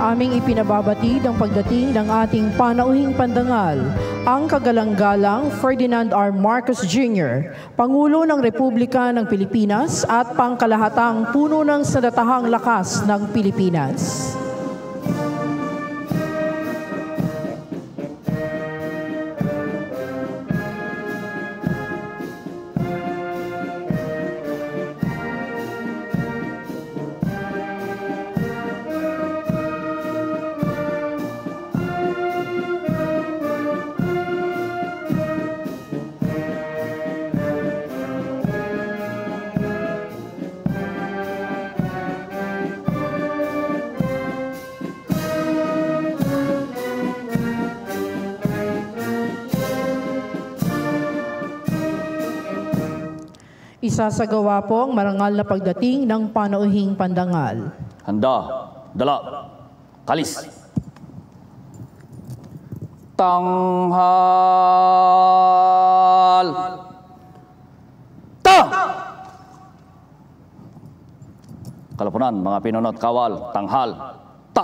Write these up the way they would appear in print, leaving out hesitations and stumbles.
Aming ipinababatid ang pagdating ng ating panauhing pandangal, ang kagalang-galang Ferdinand R. Marcos Jr., Pangulo ng Republika ng Pilipinas at pangkalahatang puno ng sandatahang lakas ng Pilipinas. Isasagawa po ang marangal na pagdating ng panauhing pandangal. Handa, dala, kalis. Tanghal. Ta! Kalapunan, mga pinunot kawal, tanghal. Ta!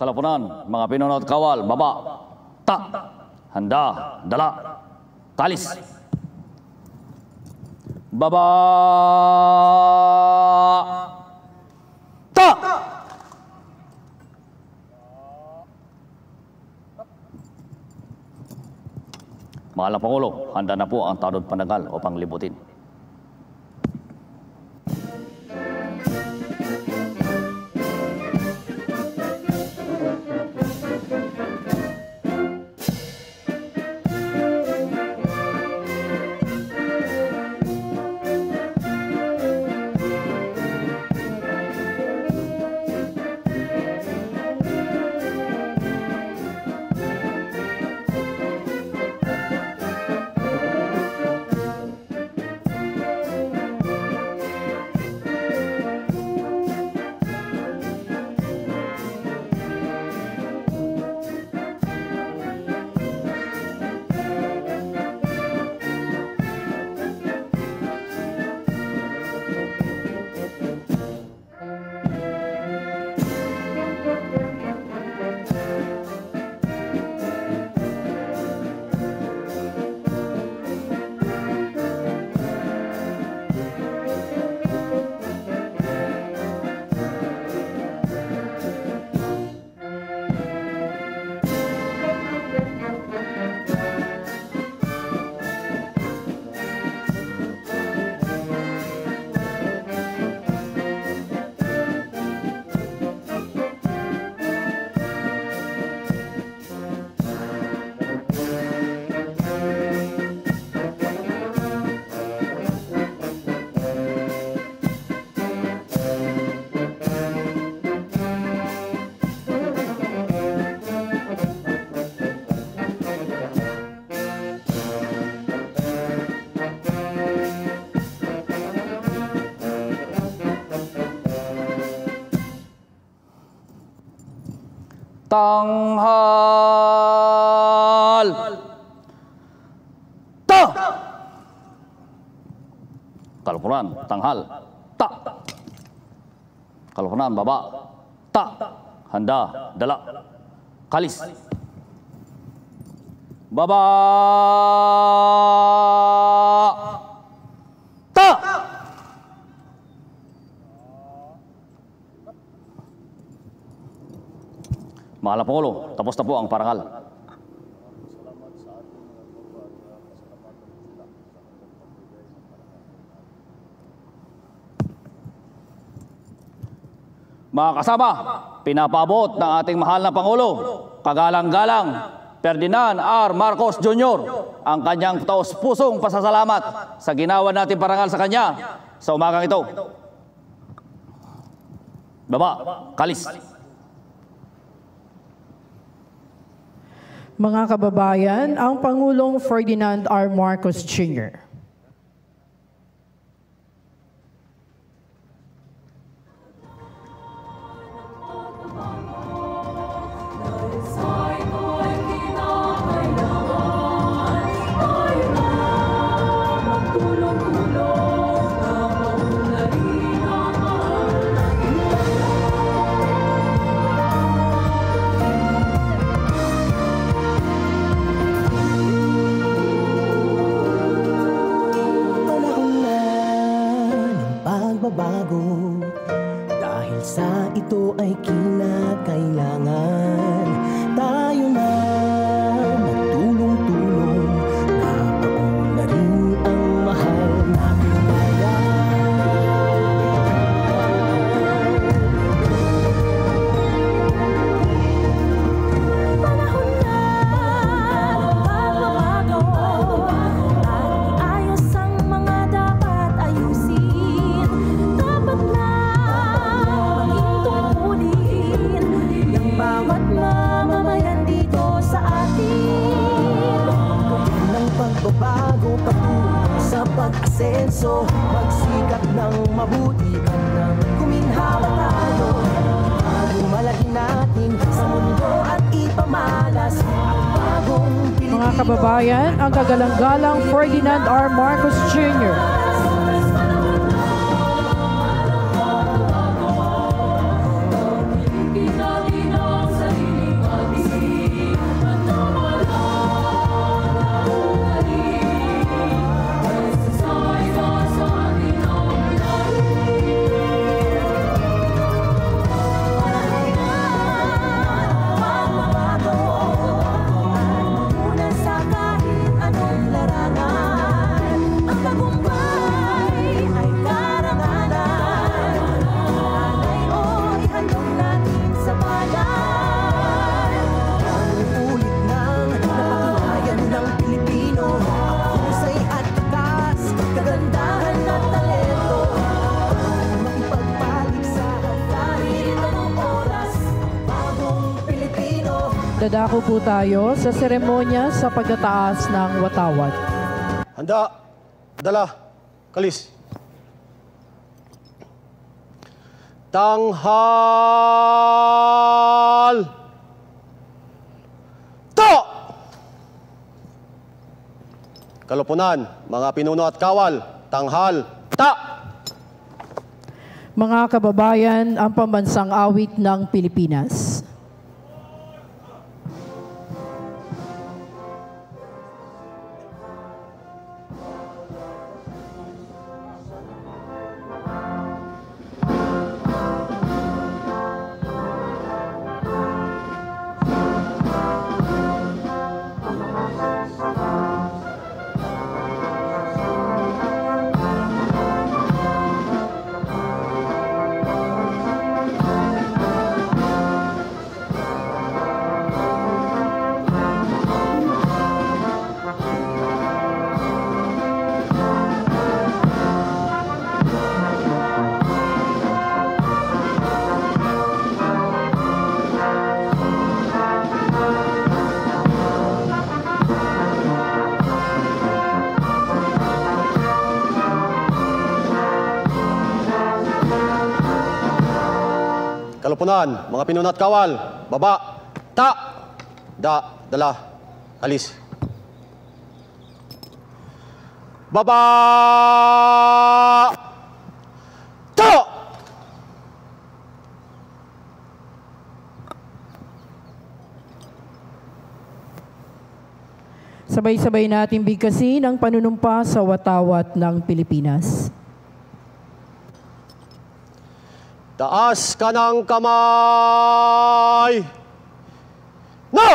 Kalapunan, mga pinunot kawal, baba, ta, handa, dala, kalis. Baba, ta! Mahal na Pangulo, handa na po ang tanod pandagal o panglibutin. Tanghal. Ta! Kalapunan, tanghal. Ta! Kalapunan, baba. Ta! Handa, dala. Kalis. Baba! Ta! Mahal na Pangulo, tapos na po ang parangal. Mga kasama, pinapabot ng ating mahal na Pangulo, kagalang-galang Ferdinand R. Marcos Jr. ang kanyang taos-pusong pasasalamat sa ginawa natin parangal sa kanya sa umagang ito. Baba, kalis. Mga kababayan, ang Pangulong Ferdinand R. Marcos Jr. Bago dahil sa ito ay kinakailangan tayo na magtulong-tulong napaon na rin ang mahal nating bayan. Panahon na magbabago at iayos ang mga dapat ayusin. Bawat mamamayan dito sa atin ng pagbabago patungo sa pag-asenso, magsikap ng mabuti at nang kuminhawa tayo bago malaki natin sa mundo at ipamalas ang bagong Pilipino. Mga kababayan, ang kagalang-galang Ferdinand R. Marcos Jr. Dadako po tayo sa seremonya sa pagtataas ng watawat. Handa, dala, kalis. Tanghal! To! Kalupunan, mga pinuno at kawal, tanghal, ta! Mga kababayan, ang pambansang awit ng Pilipinas. Kalupunan, mga pinuno at kawal, baba, ta! Dala, kalis. Baba! To! Sabay-sabay natin bigkasin ang panunumpa sa watawat ng Pilipinas. Taas ka ng kamay! Na!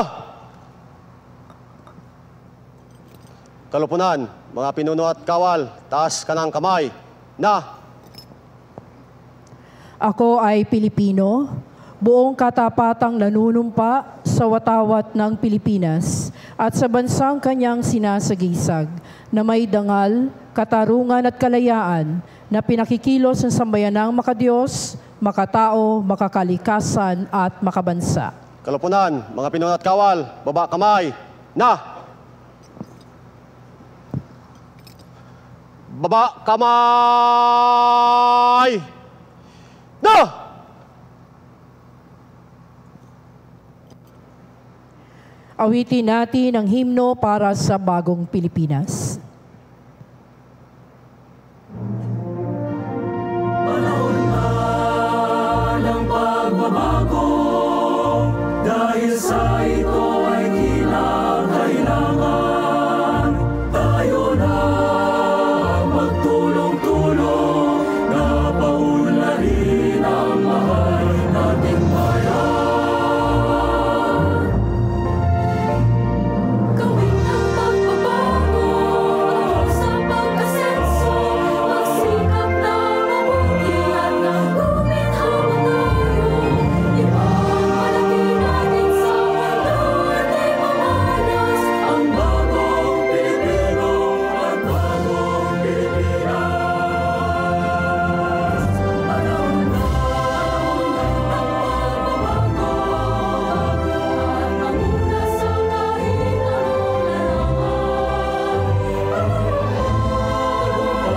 Kalupunan, mga pinuno at kawal, taas ka ng kamay. Na! Ako ay Pilipino, buong katapatang nanunumpa sa watawat ng Pilipinas at sa bansang kanyang sinasagisag na may dangal, katarungan at kalayaan na pinakikilos ng sambayanang makadiyos, makatao, makakalikasan at makabansa. Kalupunan, mga pinuno at kawal, baba kamay. Na! Baba kamay! Na! Awitin natin ang himno para sa bagong Pilipinas. Panahon na ng pagbabago, dahil sa ito ay kinakailangan tayo na magtulong-tulong na paunlarin ang mahal nating bayan. Gawin ang pagbabago sa pag-asenso, magsikap na mabuti at guminhawa tayo. Ipagmalaki natin sa norte mamalas ang bagong Pilipino at bagong Pilipinas. Panahon na ng pagbabago at manguna sa kahit anong larangan.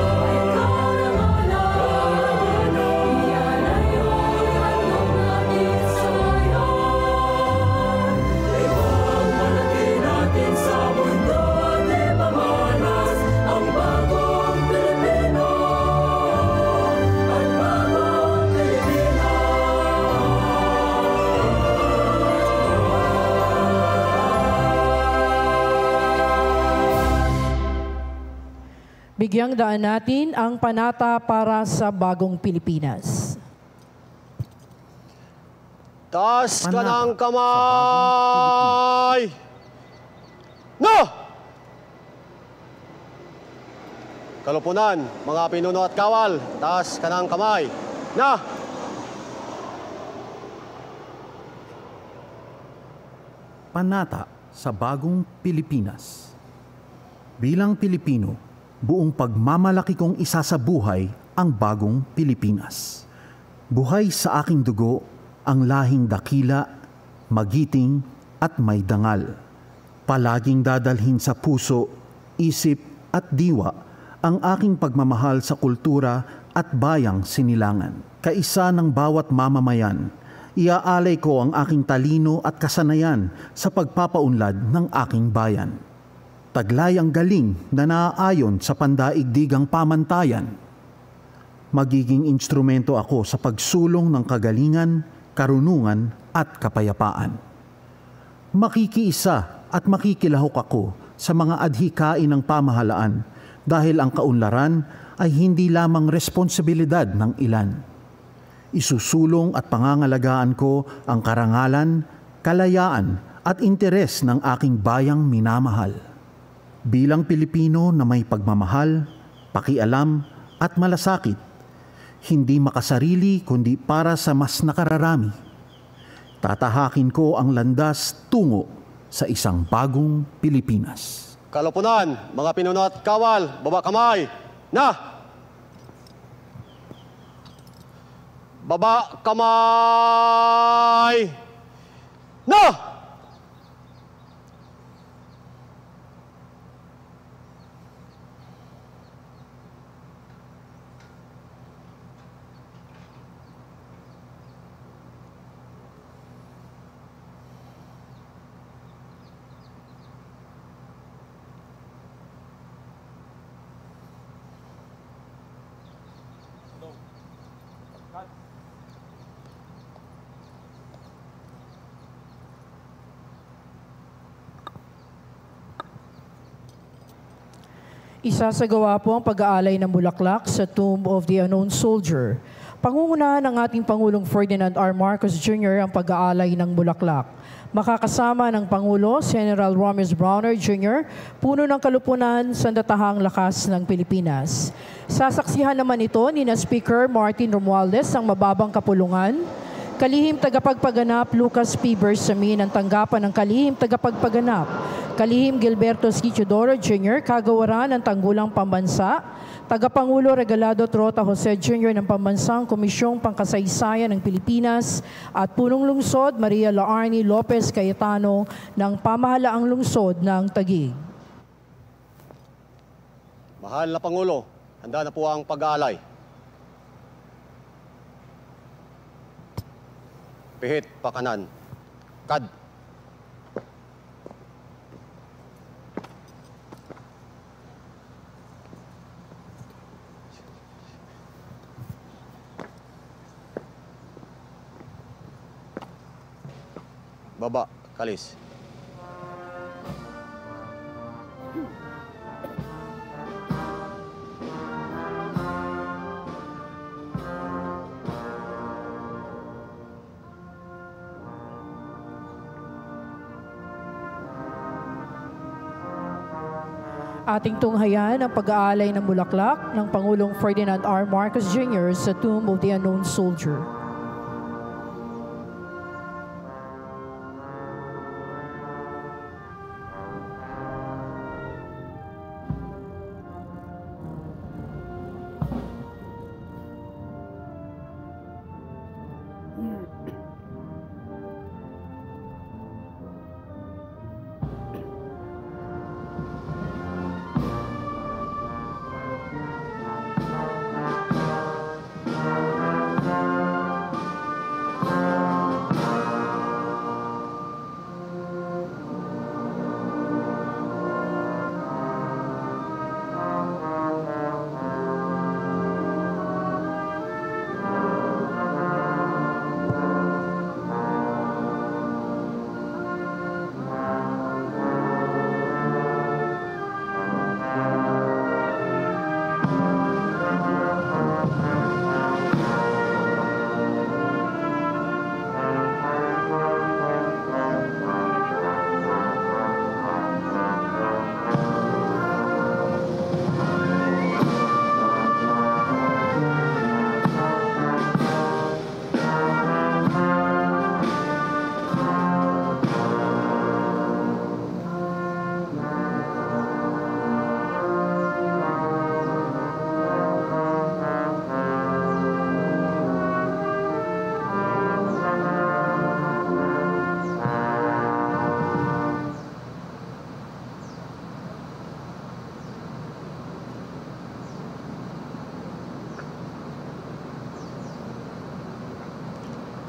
Ay karangalan, iyan ay handog natin sa bayan. Ipagmalaki natin sa mundo at ipamalas ang bagong Pilipino at bagong Bigyang daan natin ang panata para sa bagong Pilipinas. Taas ka ng kamay! Na! Kalupunan, mga pinuno at kawal, taas ka ng kamay. Na! Panata sa bagong Pilipinas. Bilang Pilipino, buong pagmamalaki kong isasabuhay ang bagong Pilipinas. Buhay sa aking dugo ang lahing dakila, magiting at may dangal. Palaging dadalhin sa puso, isip at diwa ang aking pagmamahal sa kultura at bayang sinilangan. Kaisa ng bawat mamamayan, iaalay ko ang aking talino at kasanayan sa pagpapaunlad ng aking bayan. Taglay ang galing na naaayon sa pandaigdigang pamantayan. Magiging instrumento ako sa pagsulong ng kagalingan, karunungan at kapayapaan. Makikiisa at makikilahok ako sa mga adhikain ng pamahalaan dahil ang kaunlaran ay hindi lamang responsibilidad ng ilan. Isusulong at pangangalagaan ko ang karangalan, kalayaan at interes ng aking bayang minamahal. Bilang Pilipino na may pagmamahal, pakialam at malasakit, hindi makasarili kundi para sa mas nakararami. Tatahakin ko ang landas tungo sa isang bagong Pilipinas. Kalupunan, mga pinuno at kawal, baba kamay. Na! Baba kamay. Na! Isasagawa po ang pag-aalay ng bulaklak sa Tomb of the Unknown Soldier. Pangungunahan ng ating Pangulong Ferdinand R. Marcos Jr. ang pag-aalay ng bulaklak. Makakasama ng Pangulo, General Romes Browner Jr., puno ng kalupunan sa datahang lakas ng Pilipinas. Sasaksihan naman ito ni na Speaker Martin Romualdez ang mababang kapulungan, kalihim tagapagpaganap Lucas P. Bersamin ang tanggapan ng kalihim tagapagpaganap, kalihim Gilberto C. Teodoro Jr. kagawaran ng Tanggulang Pambansa, Tagapangulo Regalado Trota Jose Jr. ng Pambansang Komisyong Pangkasaysayan ng Pilipinas at Punong Lungsod Maria Laarni Lopez Cayetano ng Pamahalaang Lungsod ng Taguig. Mahal na Pangulo, handa na po ang pag-aalay. Pihit, pakanan. Kad. Baba, kalis. Ating tunghayan ang pag-aalay ng bulaklak ng Pangulong Ferdinand R. Marcos Jr. sa Tomb of the Unknown Soldier.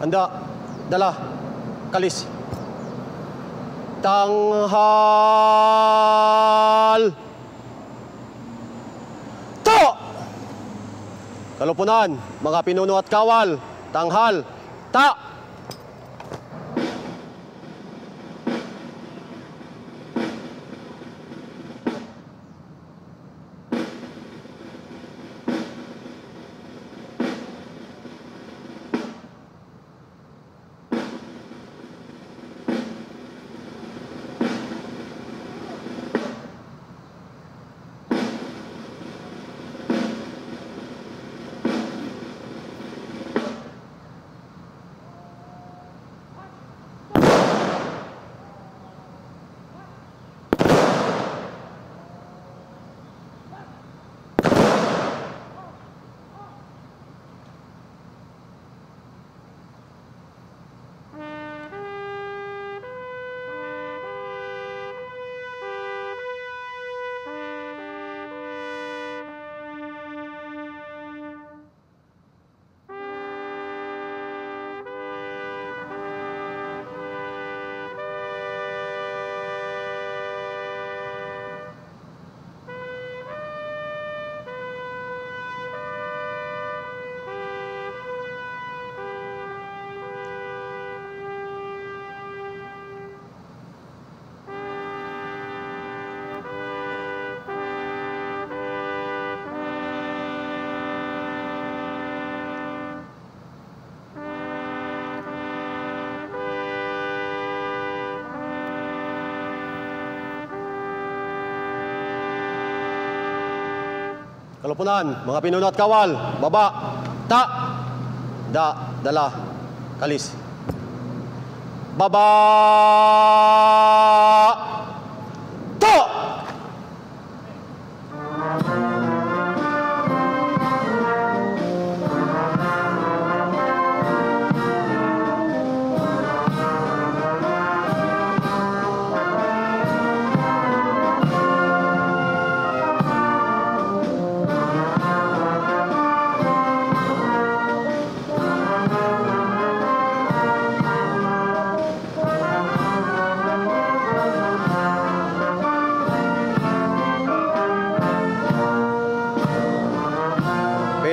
Handa, dala, kalis. Tanghal! To! Kalupunan, mga pinuno at kawal. Tanghal, ta! Kalupunan, mga pinuno at kawal, baba, ta, da, dala, kalis. Baba, to!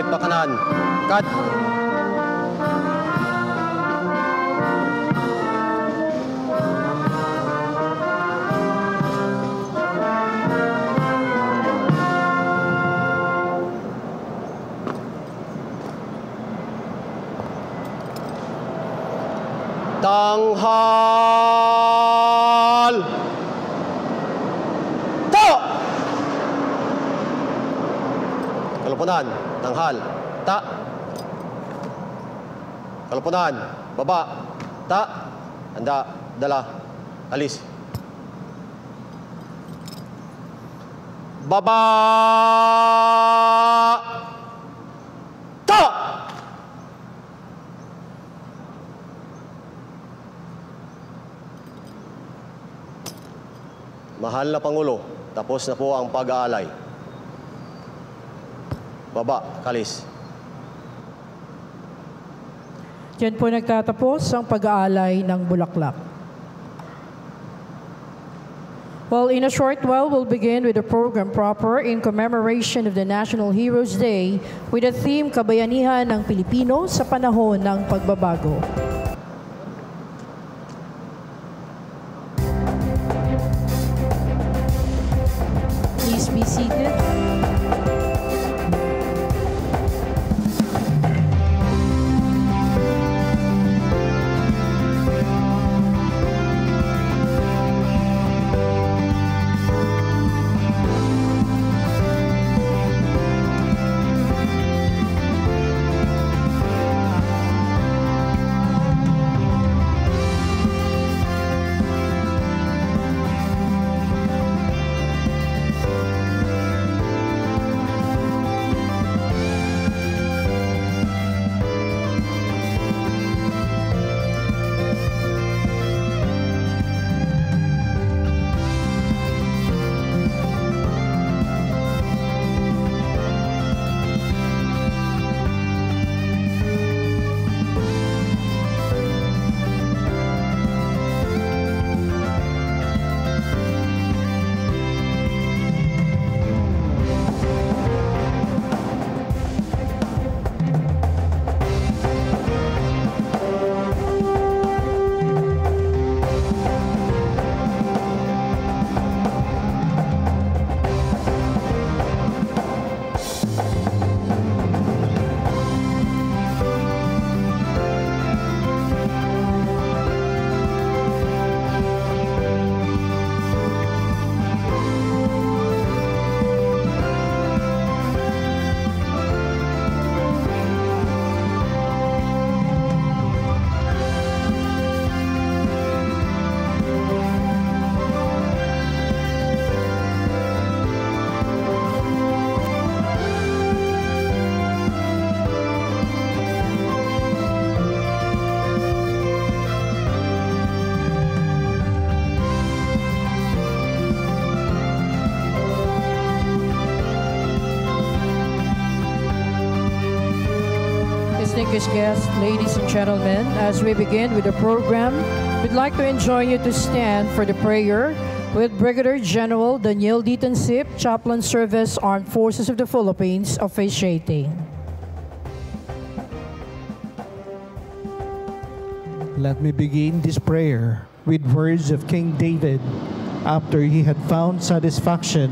Bakanan, cut. Tanghal. To! Kalupunan, tanghal, ta. Kalupunan, baba, ta. Handa, dala, alis. Baba, ta. Mahal na Pangulo, tapos na po ang pag-aalay. Baba, kalis. Diyan po nagtatapos ang pag-aalay ng bulaklak. Well, in a short while, we'll begin with the program proper in commemoration of the National Heroes Day with the theme Kabayanihan ng Pilipino sa panahon ng pagbabago. Please be seated. Distinguished guests, ladies and gentlemen, as we begin with the program, we'd like to enjoin you to stand for the prayer with Brigadier General Daniel D. Tansip, Chaplain Service, Armed Forces of the Philippines, officiating. Let me begin this prayer with words of King David after he had found satisfaction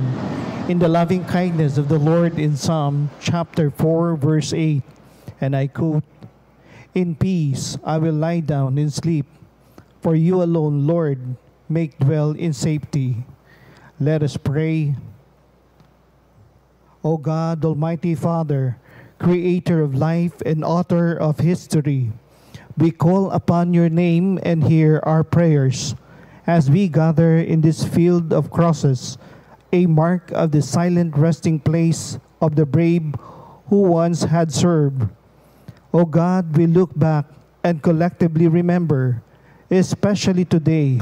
in the loving kindness of the Lord in Psalm chapter 4, verse 8. And I quote, "In peace I will lie down and sleep, for you alone, Lord, make dwell in safety." Let us pray. O God, Almighty Father, Creator of life and author of history, we call upon your name and hear our prayers as we gather in this field of crosses, a mark of the silent resting place of the brave who once had served. O God, we look back and collectively remember, especially today,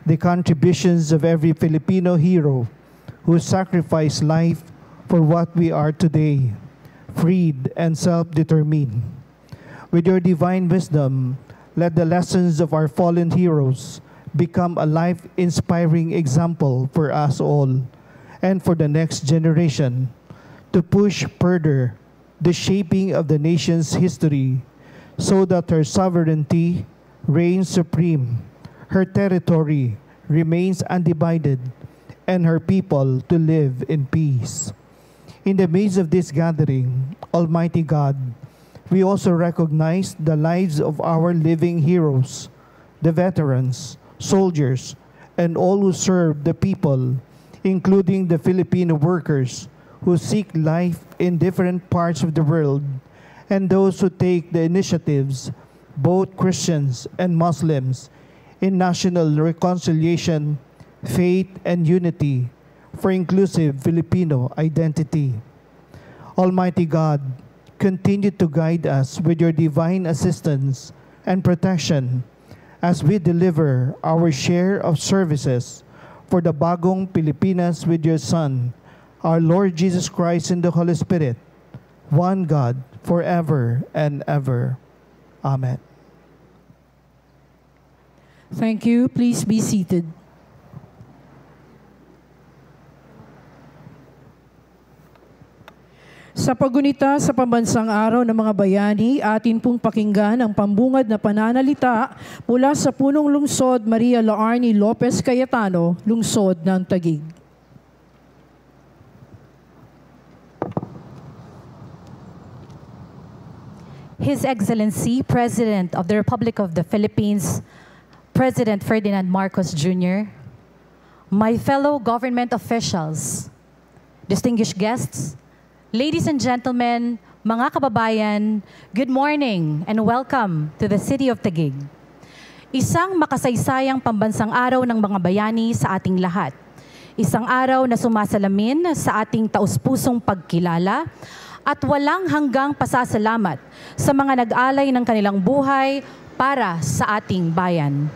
the contributions of every Filipino hero who sacrificed life for what we are today, freed and self-determined. With your divine wisdom, let the lessons of our fallen heroes become a life-inspiring example for us all and for the next generation to push further the shaping of the nation's history so that her sovereignty reigns supreme, her territory remains undivided, and her people to live in peace. In the midst of this gathering, Almighty God, we also recognize the lives of our living heroes, the veterans, soldiers, and all who serve the people, including the Filipino workers who seek life in different parts of the world, and those who take the initiatives, both Christians and Muslims, in national reconciliation, faith, and unity for inclusive Filipino identity. Almighty God, continue to guide us with your divine assistance and protection as we deliver our share of services for the Bagong Pilipinas with your Son, our Lord Jesus Christ and the Holy Spirit, one God, forever and ever. Amen. Thank you. Please be seated. Sa paggunita sa Pambansang Araw ng mga Bayani, atin pong pakinggan ang pambungad na pananalita mula sa punong lungsod Maria Laarni Lopez Cayetano, lungsod ng Taguig. His Excellency, President of the Republic of the Philippines, President Ferdinand Marcos Jr., my fellow government officials, distinguished guests, ladies and gentlemen, mga kababayan, good morning and welcome to the City of Taguig. Isang makasaysayang pambansang araw ng mga bayani sa ating lahat. Isang araw na sumasalamin sa ating taus-pusong pagkilala at walang hanggang pasasalamat sa mga nag-alay ng kanilang buhay para sa ating bayan.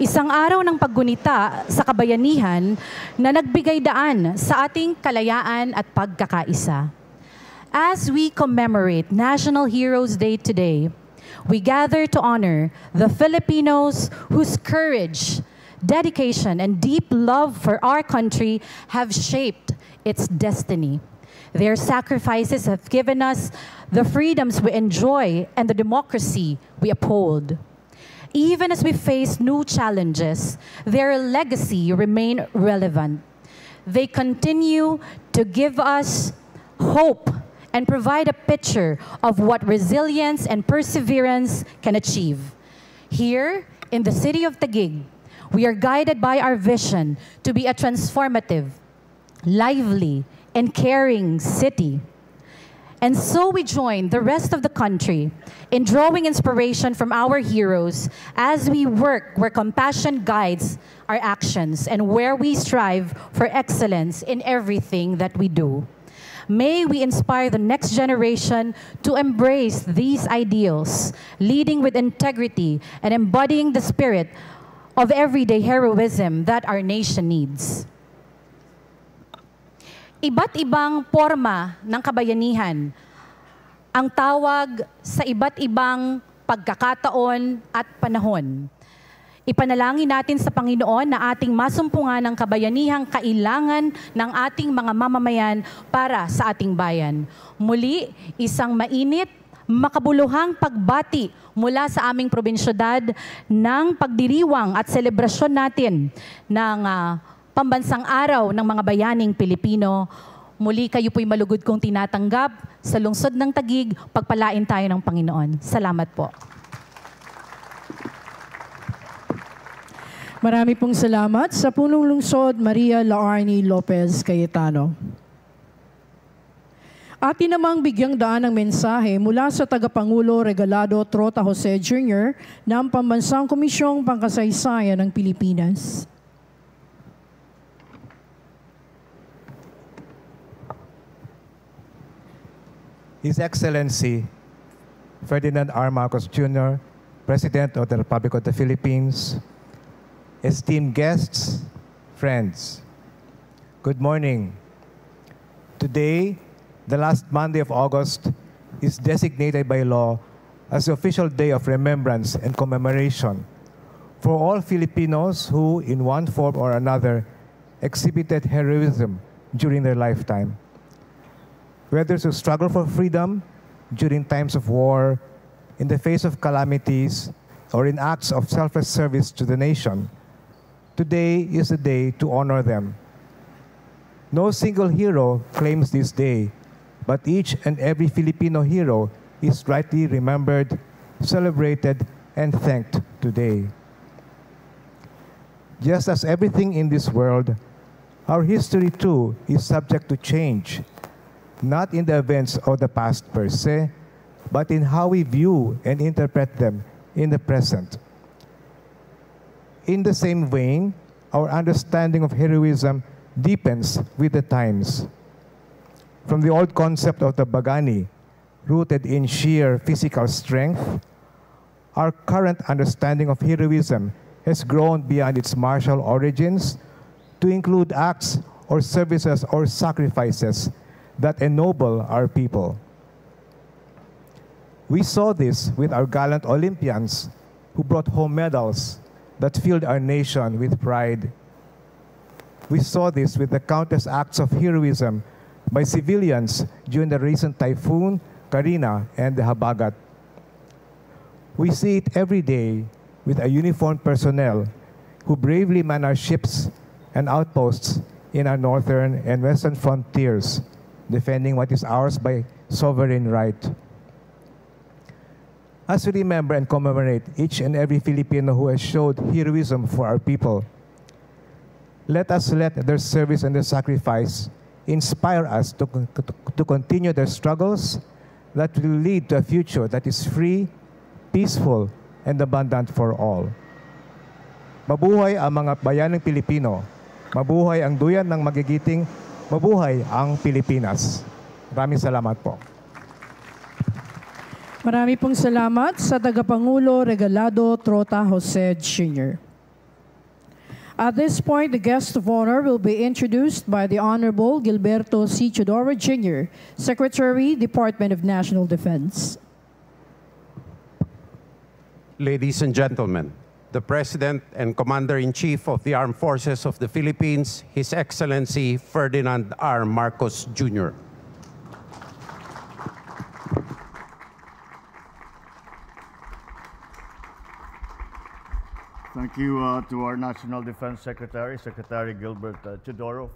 Isang araw ng paggunita sa kabayanihan na nagbigay daan sa ating kalayaan at pagkakaisa. As we commemorate National Heroes Day today, we gather to honor the Filipinos whose courage, dedication, and deep love for our country have shaped its destiny. Their sacrifices have given us the freedoms we enjoy and the democracy we uphold. Even as we face new challenges, their legacy remain relevant. They continue to give us hope and provide a picture of what resilience and perseverance can achieve. Here, in the city of Taguig, we are guided by our vision to be a transformative, lively, and caring city. And so we join the rest of the country in drawing inspiration from our heroes as we work where compassion guides our actions and where we strive for excellence in everything that we do. May we inspire the next generation to embrace these ideals, leading with integrity and embodying the spirit of everyday heroism that our nation needs. Iba't ibang forma ng kabayanihan ang tawag sa iba't ibang pagkakataon at panahon. Ipanalangin natin sa Panginoon na ating masumpungan ang kabayanihang kailangan ng ating mga mamamayan para sa ating bayan. Muli, isang mainit, makabuluhang pagbati mula sa aming probinsyudad ng pagdiriwang at selebrasyon natin ng Pambansang Araw ng mga Bayaning Pilipino. Muli kayo po'y malugod kong tinatanggap sa lungsod ng Taguig. Pagpalain tayo ng Panginoon. Salamat po. Marami pong salamat sa punong lungsod Maria Laarni Lopez Cayetano. Atin namang bigyang daan ng mensahe mula sa Tagapangulo Regalado Trota Jose Jr. ng Pambansang Komisyong Pangkasaysayan ng Pilipinas. His Excellency Ferdinand R. Marcos Jr., President of the Republic of the Philippines, esteemed guests, friends, good morning. Today, the last Monday of August, is designated by law as the official day of remembrance and commemoration for all Filipinos who, in one form or another, exhibited heroism during their lifetime. Whether to struggle for freedom during times of war, in the face of calamities, or in acts of selfless service to the nation, today is the day to honor them. No single hero claims this day, but each and every Filipino hero is rightly remembered, celebrated, and thanked today. Just as everything in this world, our history too is subject to change, not in the events of the past per se, but in how we view and interpret them in the present. In the same vein, our understanding of heroism deepens with the times. From the old concept of the Bagani, rooted in sheer physical strength, our current understanding of heroism has grown beyond its martial origins to include acts or services or sacrifices that ennoble our people. We saw this with our gallant Olympians who brought home medals that filled our nation with pride. We saw this with the countless acts of heroism by civilians during the recent typhoon, Karina, and the Habagat. We see it every day with our uniformed personnel who bravely man our ships and outposts in our northern and western frontiers, defending what is ours by sovereign right. As we remember and commemorate each and every Filipino who has showed heroism for our people, let us let their service and their sacrifice inspire us to continue their struggles that will lead to a future that is free, peaceful, and abundant for all. Mabuhay ang mga bayanang Pilipino. Mabuhay ang duyan ng magigiting. Mabuhay ang Pilipinas. Maraming salamat po. Marami pong salamat sa Tagapangulo Regalado Trota Jose Jr. At this point, the guest of honor will be introduced by the Honorable Gilberto C. Chodoro Jr., Secretary, Department of National Defense. Ladies and gentlemen, the President and Commander-in-Chief of the Armed Forces of the Philippines, His Excellency Ferdinand R. Marcos Jr. Thank you to our National Defense Secretary, Secretary Gilbert Chodoro,